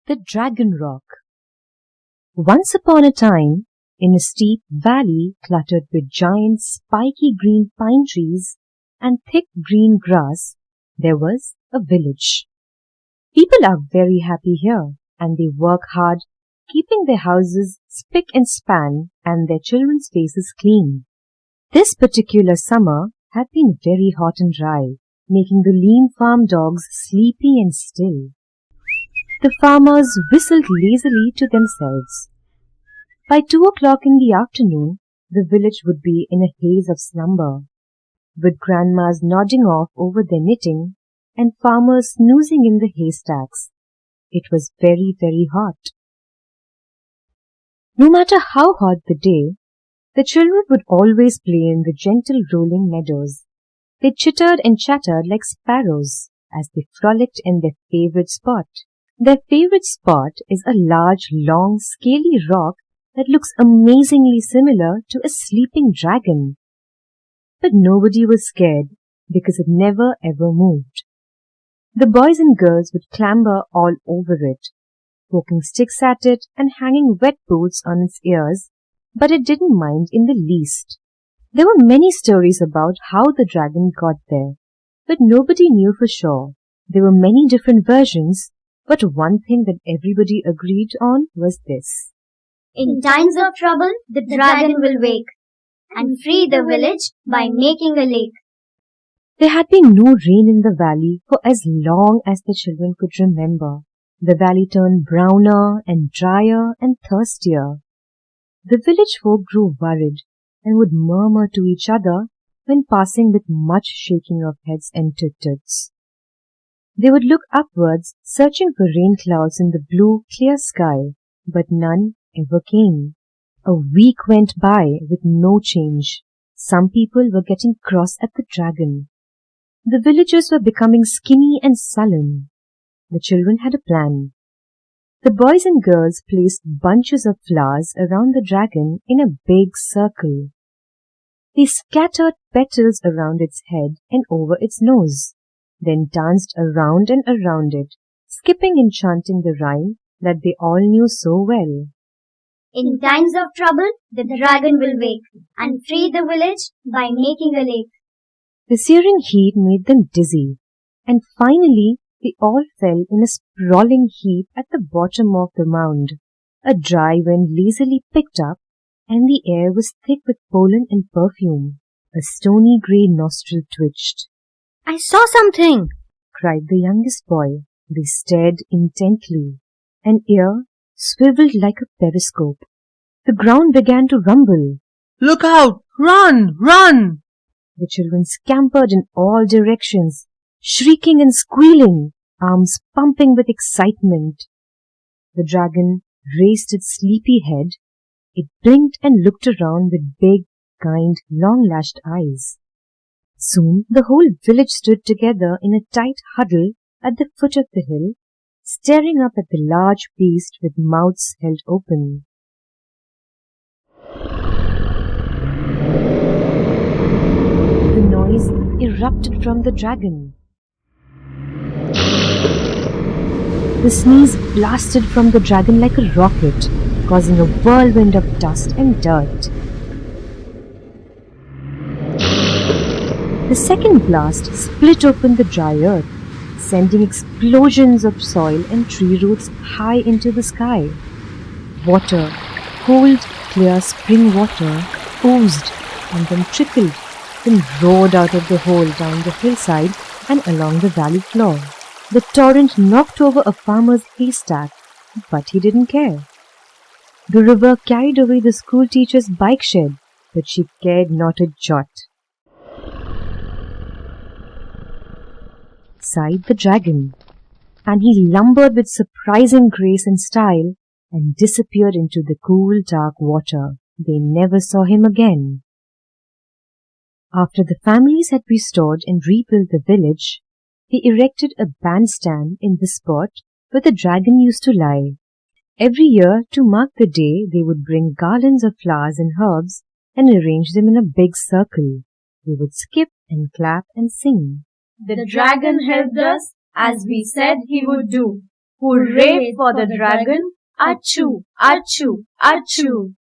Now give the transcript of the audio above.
The Dragon Rock. Once upon a time, in a steep valley cluttered with giant spiky green pine trees and thick green grass, there was a village. People are very happy here, and they work hard, keeping their houses spick and span and their children's faces clean. This particular summer had been very hot and dry, making the lean farm dogs sleepy and still. The farmers whistled lazily to themselves. By 2 o'clock in the afternoon, the village would be in a haze of slumber, with grandmas nodding off over their knitting and farmers snoozing in the haystacks. It was very, very hot. No matter how hot the day, the children would always play in the gentle rolling meadows. They chittered and chattered like sparrows as they frolicked in their favorite spot. Their favorite spot is a large, long, scaly rock that looks amazingly similar to a sleeping dragon. But nobody was scared because it never ever moved. The boys and girls would clamber all over it, poking sticks at it and hanging wet boots on its ears, but it didn't mind in the least. There were many stories about how the dragon got there, but nobody knew for sure. There were many different versions, but one thing that everybody agreed on was this. In times of trouble, the dragon will wake and free the village by making a lake. There had been no rain in the valley for as long as the children could remember. The valley turned browner and drier and thirstier. The village folk grew worried and would murmur to each other when passing with much shaking of heads and tut-tuts. They would look upwards, searching for rain clouds in the blue, clear sky, but none ever came. A week went by with no change. Some people were getting cross at the dragon. The villagers were becoming skinny and sullen. The children had a plan. The boys and girls placed bunches of flowers around the dragon in a big circle. They scattered petals around its head and over its nose, then danced around and around it, skipping and chanting the rhyme that they all knew so well. In times of trouble, the dragon will wake and free the village by making a lake. The searing heat made them dizzy, and finally they all fell in a sprawling heap at the bottom of the mound. A dry wind lazily picked up, and the air was thick with pollen and perfume. A stony grey nostril twitched. "I saw something!" cried the youngest boy. They stared intently. An ear swiveled like a periscope. The ground began to rumble. "Look out! Run! Run!" The children scampered in all directions, shrieking and squealing, arms pumping with excitement. The dragon raised its sleepy head. It blinked and looked around with big, kind, long-lashed eyes. Soon the whole village stood together in a tight huddle at the foot of the hill, staring up at the large beast with mouths held open. The noise erupted from the dragon. The sneeze blasted from the dragon like a rocket, causing a whirlwind of dust and dirt. The second blast split open the dry earth, sending explosions of soil and tree roots high into the sky. Water, cold, clear spring water, oozed and then trickled, then roared out of the hole down the hillside and along the valley floor. The torrent knocked over a farmer's haystack, but he didn't care. The river carried away the school teacher's bike shed, but she cared not a jot. Sighed the dragon, and he lumbered with surprising grace and style and disappeared into the cool, dark water. They never saw him again. After the families had restored and rebuilt the village, they erected a bandstand in the spot where the dragon used to lie. Every year, to mark the day, they would bring garlands of flowers and herbs and arrange them in a big circle. They would skip and clap and sing. The dragon helped us as we said he would do. Hooray for the dragon! Achoo! Achoo! Achoo!